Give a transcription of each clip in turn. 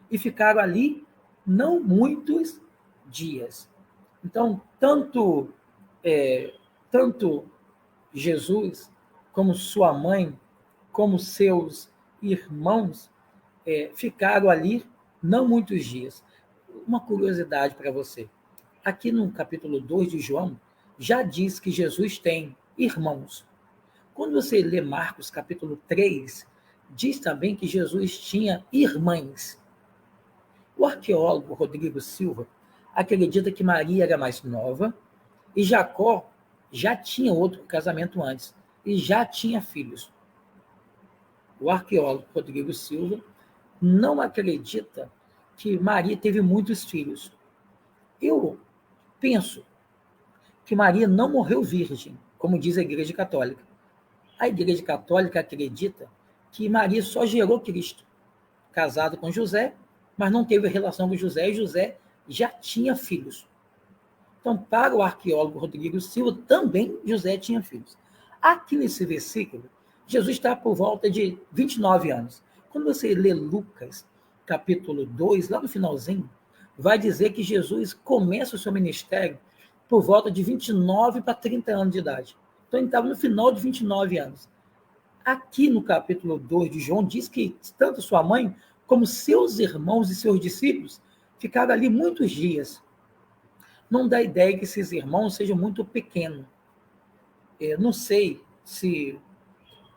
e ficaram ali não muitos dias. Então, tanto Jesus, como sua mãe, como seus irmãos, ficaram ali não muitos dias. Uma curiosidade para você. Aqui no capítulo 2 de João, já diz que Jesus tem irmãos. Quando você lê Marcos capítulo 3, diz também que Jesus tinha irmãs. O arqueólogo Rodrigo Silva acredita que Maria era mais nova e Jacó já tinha outro casamento antes e já tinha filhos. O arqueólogo Rodrigo Silva não acredita que Maria teve muitos filhos. Eu penso que Maria não morreu virgem, como diz a Igreja Católica. A Igreja Católica acredita que Maria só gerou Cristo, casado com José, mas não teve relação com José, e José já tinha filhos. Então, para o arqueólogo Rodrigo Silva, também José tinha filhos. Aqui nesse versículo, Jesus está por volta de 29 anos. Quando você lê Lucas, capítulo 2, lá no finalzinho, vai dizer que Jesus começa o seu ministério por volta de 29 para 30 anos de idade. Então, ele estava no final de 29 anos. Aqui no capítulo 2 de João, diz que tanto sua mãe como seus irmãos e seus discípulos ficaram ali muitos dias. Não dá ideia que esses irmãos sejam muito pequenos. Eu não sei se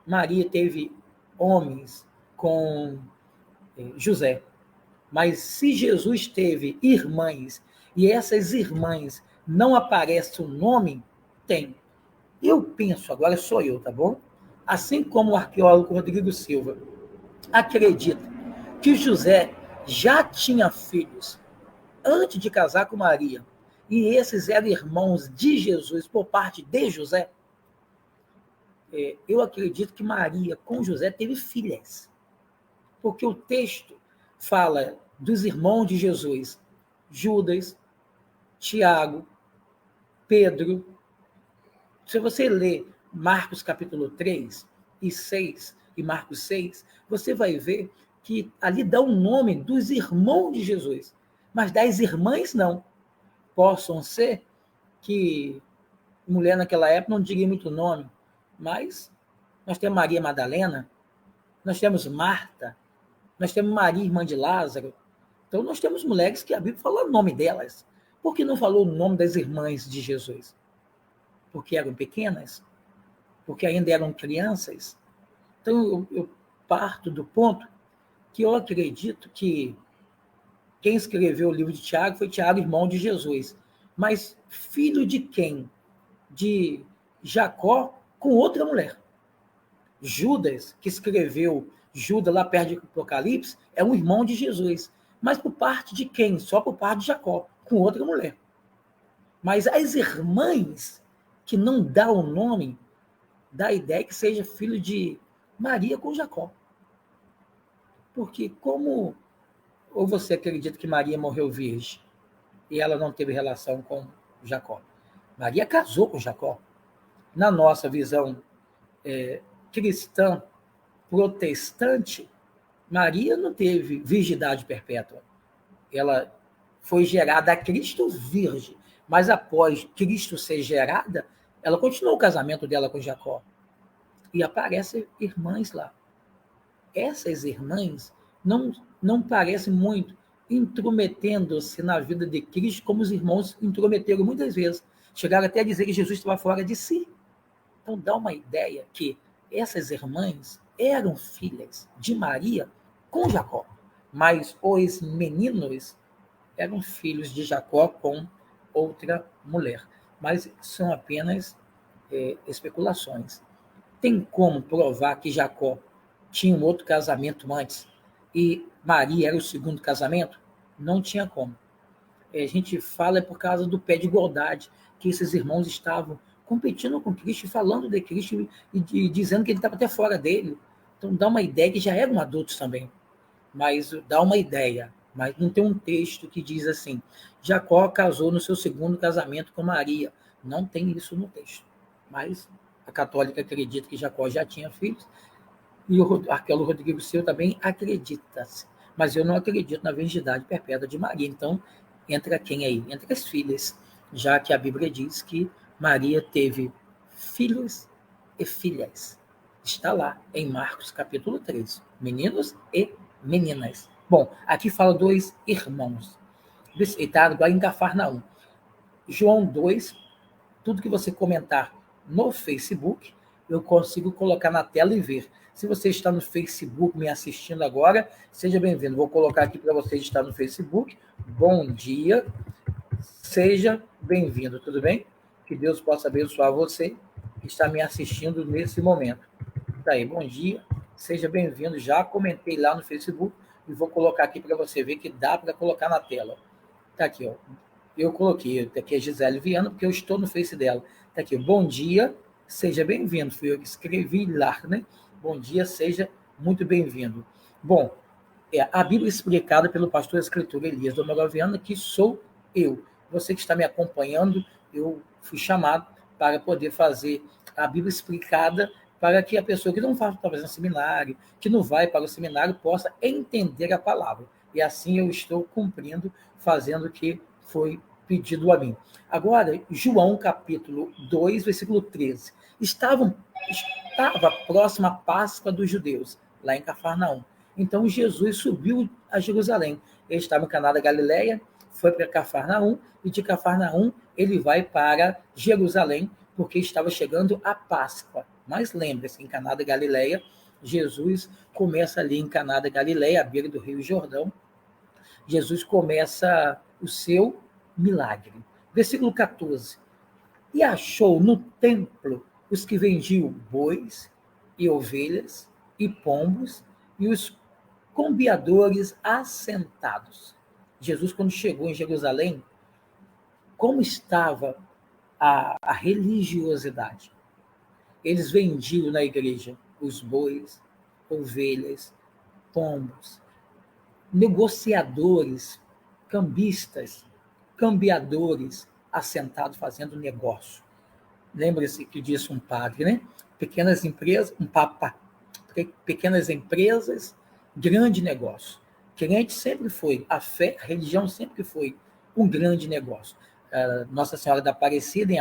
Maria teve homens com José, mas se Jesus teve irmãs e essas irmãs não aparece o nome, tem. Eu penso, agora sou eu, tá bom? Assim como o arqueólogo Rodrigo Silva acredita que José já tinha filhos antes de casar com Maria, e esses eram irmãos de Jesus por parte de José, eu acredito que Maria com José teve filhas, porque o texto fala dos irmãos de Jesus, Judas, Tiago, Pedro. Se você ler Marcos capítulo 3 e 6 e Marcos 6, você vai ver que ali dá o nome dos irmãos de Jesus, mas das irmãs não. Possam ser que mulher naquela época não diria muito nome, mas nós temos Maria Madalena, nós temos Marta, nós temos Maria, irmã de Lázaro. Então nós temos mulheres que a Bíblia fala o nome delas. Por que não falou o nome das irmãs de Jesus? Porque eram pequenas? Porque ainda eram crianças? Então eu parto do ponto que eu acredito que quem escreveu o livro de Tiago foi Tiago, irmão de Jesus. Mas filho de quem? De Jacó com outra mulher. Judas, que escreveu Judas lá perto de Apocalipse, é um irmão de Jesus. Mas por parte de quem? Só por parte de Jacó, com outra mulher. Mas as irmãs, que não dá o nome, dá a ideia que seja filho de Maria com Jacó. Porque como ou você acredita que Maria morreu virgem e ela não teve relação com Jacó? Maria casou com Jacó. Na nossa visão cristã, protestante, Maria não teve virgindade perpétua. Ela foi gerada a Cristo virgem, mas após Cristo ser gerada, ela continuou o casamento dela com Jacó. E aparecem irmãs lá. Essas irmãs não parecem muito intrometendo-se na vida de Cristo, como os irmãos intrometeram muitas vezes. Chegaram até a dizer que Jesus estava fora de si. Então dá uma ideia que essas irmãs eram filhas de Maria com Jacó, mas os meninos eram filhos de Jacó com outra mulher. Mas são apenas especulações. Tem como provar que Jacó tinha um outro casamento antes e Maria era o segundo casamento? Não tinha como. A gente fala por causa do pé de igualdade, que esses irmãos estavam competindo com Cristo, falando de Cristo e dizendo que ele estava até fora dele. Então dá uma ideia que já eram adultos também. Mas dá uma ideia. Mas não tem um texto que diz assim, Jacó casou no seu segundo casamento com Maria. Não tem isso no texto. Mas a católica acredita que Jacó já tinha filhos, e o arqueólogo Rodrigo Silva também acredita. mas eu não acredito na virgindade perpétua de Maria. Então, entra quem aí? Entra as filhas, já que a Bíblia diz que Maria teve filhos e filhas. Está lá em Marcos capítulo 3, meninos e meninas. Bom, aqui fala dois irmãos. Está agora em Cafarnaum. João 2, tudo que você comentar no Facebook, eu consigo colocar na tela e ver. Se você está no Facebook me assistindo agora, seja bem-vindo. Vou colocar aqui para você estar no Facebook. Bom dia, seja bem-vindo, tudo bem? Que Deus possa abençoar você que está me assistindo nesse momento. Tá aí, bom dia, seja bem-vindo. Já comentei lá no Facebook e vou colocar aqui para você ver que dá para colocar na tela. Tá aqui, ó. Eu coloquei, aqui é Gisele Viana, porque eu estou no Face dela. Tá aqui, bom dia, seja bem-vindo. Fui eu que escrevi lá, né? Bom dia, seja muito bem-vindo. Bom, a Bíblia explicada pelo pastor escritor Elias do Viana, que sou eu. Você que está me acompanhando, eu fui chamado para poder fazer a Bíblia explicada para que a pessoa que não vai talvez no seminário, que não vai para o seminário, possa entender a palavra. E assim eu estou cumprindo, fazendo o que foi pedido a mim. Agora, João capítulo 2, versículo 13. Estava próxima a Páscoa dos judeus, lá em Cafarnaum. Então Jesus subiu a Jerusalém. Ele estava em Caná da Galileia, foi para Cafarnaum, e de Cafarnaum ele vai para Jerusalém, porque estava chegando a Páscoa. Mas lembre-se, em Caná da Galileia, Jesus começa ali em Caná da Galileia, à beira do Rio Jordão. Jesus começa o seu milagre. Versículo 14. E achou no templo os que vendiam bois e ovelhas e pombos e os cambiadores assentados. Jesus, quando chegou em Jerusalém, como estava a religiosidade? Eles vendiam na igreja os bois, ovelhas, pombos, negociadores, cambistas, cambiadores assentados fazendo negócio. Lembre-se que disse um padre, né? Pequenas empresas, um papa, pequenas empresas, grande negócio. Crente sempre foi, a fé, a religião sempre foi um grande negócio. Nossa Senhora da Aparecida,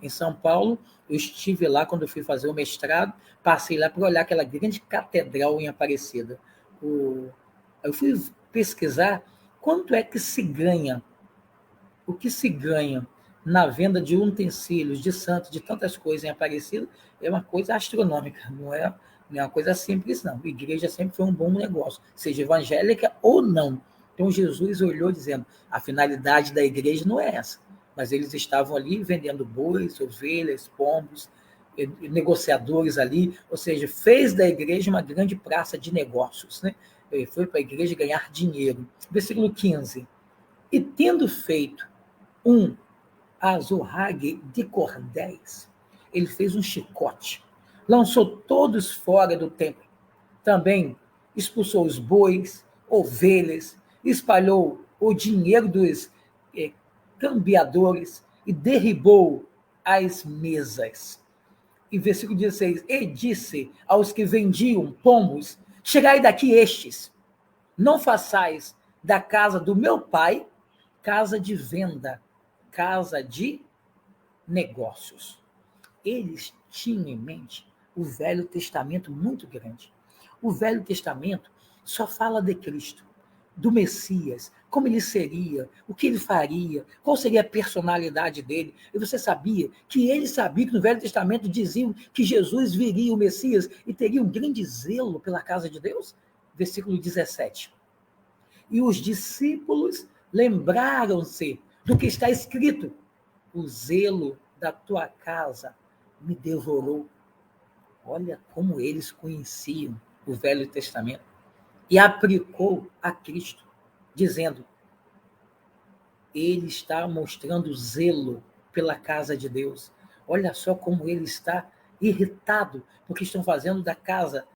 em São Paulo, eu estive lá quando eu fui fazer o mestrado, passei lá para olhar aquela grande catedral em Aparecida. Eu fui pesquisar quanto é que se ganha, o que se ganha na venda de utensílios, de santos, de tantas coisas em Aparecida, é uma coisa astronômica, não é uma coisa simples, não. A igreja sempre foi um bom negócio, seja evangélica ou não. Então Jesus olhou dizendo, a finalidade da igreja não é essa, mas eles estavam ali vendendo bois, ovelhas, pombos, negociadores ali, ou seja, fez da igreja uma grande praça de negócios, né? Ele foi para a igreja ganhar dinheiro. Versículo 15. E tendo feito um azorrague de cordéis, ele fez um chicote, lançou todos fora do templo. Também expulsou os bois, ovelhas, espalhou o dinheiro dos cambiadores e derribou as mesas. E versículo 16, e disse aos que vendiam pombos, chegai daqui estes, não façais da casa do meu pai casa de venda, casa de negócios. Eles tinham em mente o Velho Testamento muito grande. O Velho Testamento só fala de Cristo, do Messias, como ele seria, o que ele faria, qual seria a personalidade dele. E você sabia que ele sabia que no Velho Testamento diziam que Jesus viria, o Messias, e teria um grande zelo pela casa de Deus? Versículo 17. E os discípulos lembraram-se do que está escrito: o zelo da tua casa me devorou. Olha como eles conheciam o Velho Testamento e aplicou a Cristo, dizendo, ele está mostrando zelo pela casa de Deus. Olha só como ele está irritado, porque estão fazendo da casa